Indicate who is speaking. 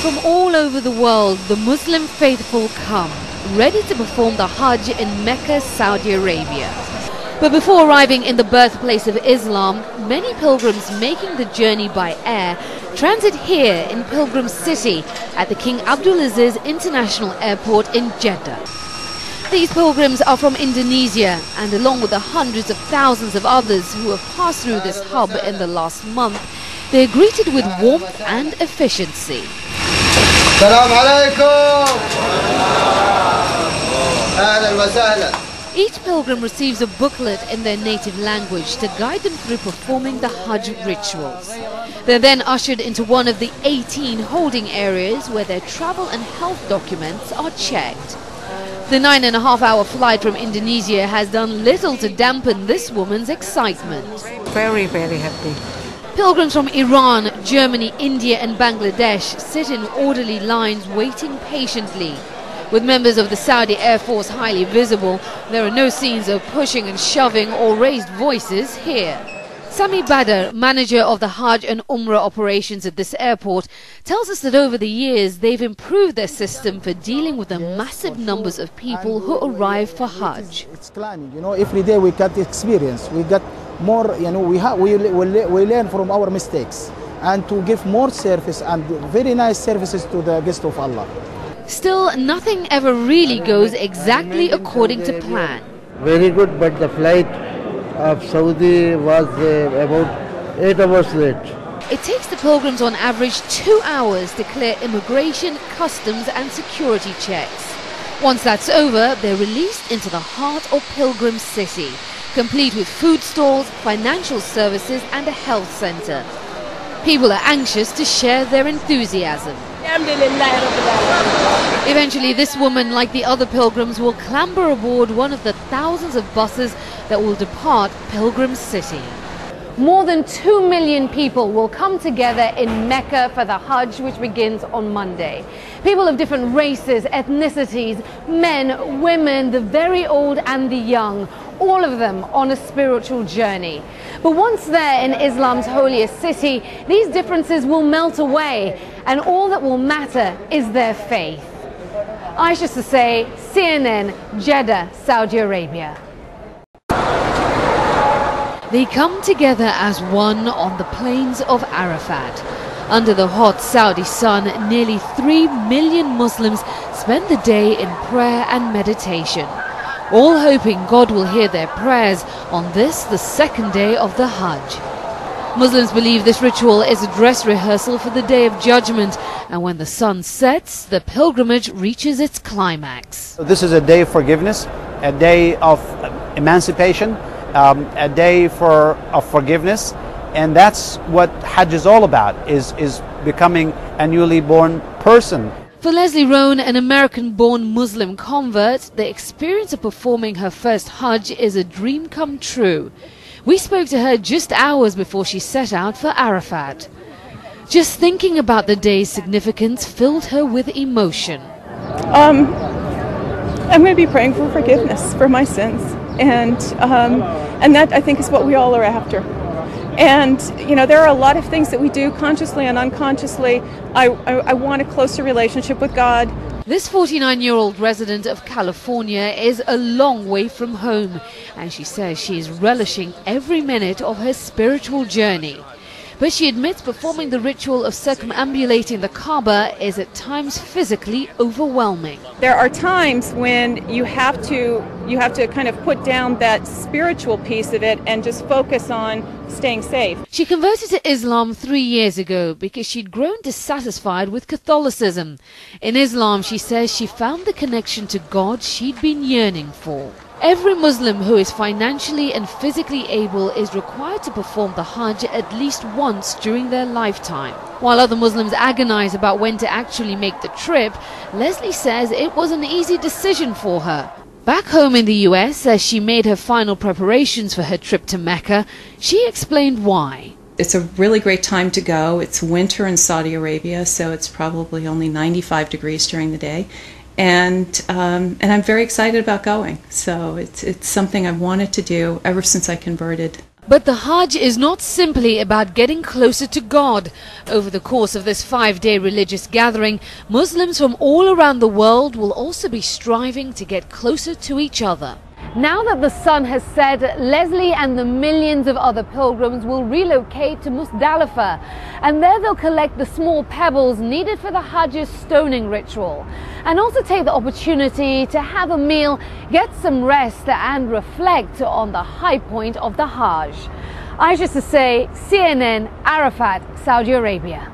Speaker 1: From all over the world, the Muslim faithful come, ready to perform the Hajj in Mecca, Saudi Arabia. But before arriving in the birthplace of Islam, many pilgrims making the journey by air transit here in Pilgrim City at the King Abdulaziz International Airport in Jeddah. These pilgrims are from Indonesia, and along with the hundreds of thousands of others who have passed through this hub in the last month, they are greeted with warmth and efficiency.
Speaker 2: Assalamu alaikum. Ahlan wa sahlan.
Speaker 1: Each pilgrim receives a booklet in their native language to guide them through performing the Hajj rituals. They're then ushered into one of the 18 holding areas where their travel and health documents are checked. The 9.5-hour flight from Indonesia has done little to dampen this woman's excitement.
Speaker 3: Very, very happy.
Speaker 1: Pilgrims from Iran, Germany, India and Bangladesh sit in orderly lines waiting patiently. With members of the Saudi Air Force highly visible, there are no scenes of pushing and shoving or raised voices here. Sami Badr, manager of the Hajj and Umrah operations at this airport, tells us that over the years they've improved their system for dealing with the massive numbers of people who arrive for Hajj.
Speaker 4: It's climbing, every day we got experience, we got more, we learn from our mistakes and to give more service and very nice services to the guests of Allah.
Speaker 1: Still, nothing ever really goes exactly according to plan.
Speaker 5: Very good, but the flight of Saudi was about 8 hours late.
Speaker 1: It takes the pilgrims on average 2 hours to clear immigration, customs and security checks. Once that's over, they're released into the heart of Pilgrim City, complete with food stalls, financial services and a health centre. People are anxious to share their enthusiasm. Eventually, this woman, like the other pilgrims, will clamber aboard one of the thousands of buses that will depart Pilgrim City. More than 2 million people will come together in Mecca for the Hajj, which begins on Monday. People of different races, ethnicities, men, women, the very old and the young, all of them on a spiritual journey. But once there in Islam's holiest city, these differences will melt away, and all that will matter is their faith. Aisha Sasay, CNN, Jeddah, Saudi Arabia. They come together as one on the plains of Arafat. Under the hot Saudi sun, nearly 3 million Muslims spend the day in prayer and meditation, all hoping God will hear their prayers on this, the second day of the Hajj. Muslims believe this ritual is a dress rehearsal for the Day of Judgment, and when the sun sets, the pilgrimage reaches its climax.
Speaker 6: This is a day of forgiveness, a day of emancipation, a day of forgiveness, and that's what Hajj is all about, is becoming a newly born person.
Speaker 1: For Leslie Rohn, an American-born Muslim convert, the experience of performing her first Hajj is a dream come true. We spoke to her just hours before she set out for Arafat. Just thinking about the day's significance filled her with emotion.
Speaker 7: I'm going to be praying for forgiveness for my sins, and that I think is what we all are after. And there are a lot of things that we do consciously and unconsciously. I want a closer relationship with God.
Speaker 1: This 49-year-old resident of California is a long way from home, and she says she is relishing every minute of her spiritual journey. But she admits performing the ritual of circumambulating the Kaaba is at times physically overwhelming.
Speaker 7: There are times when you have to kind of put down that spiritual piece of it and just focus on staying safe.
Speaker 1: She converted to Islam 3 years ago because she'd grown dissatisfied with Catholicism. In Islam, she says she found the connection to God she'd been yearning for. Every Muslim who is financially and physically able is required to perform the Hajj at least once during their lifetime. While other Muslims agonize about when to actually make the trip, Leslie says it was an easy decision for her. Back home in the US, as she made her final preparations for her trip to Mecca, she explained why.
Speaker 8: It's a really great time to go. It's winter in Saudi Arabia, so it's probably only 95 degrees during the day. And I'm very excited about going. So it's something I've wanted to do ever since I converted.
Speaker 1: But the Hajj is not simply about getting closer to God. Over the course of this 5-day religious gathering, Muslims from all around the world will also be striving to get closer to each other. Now that the sun has set, Leslie and the millions of other pilgrims will relocate to Muzdalifah, and there they'll collect the small pebbles needed for the Hajj's stoning ritual, and also take the opportunity to have a meal, get some rest and reflect on the high point of the Hajj. Aisha Say, CNN, Arafat, Saudi Arabia.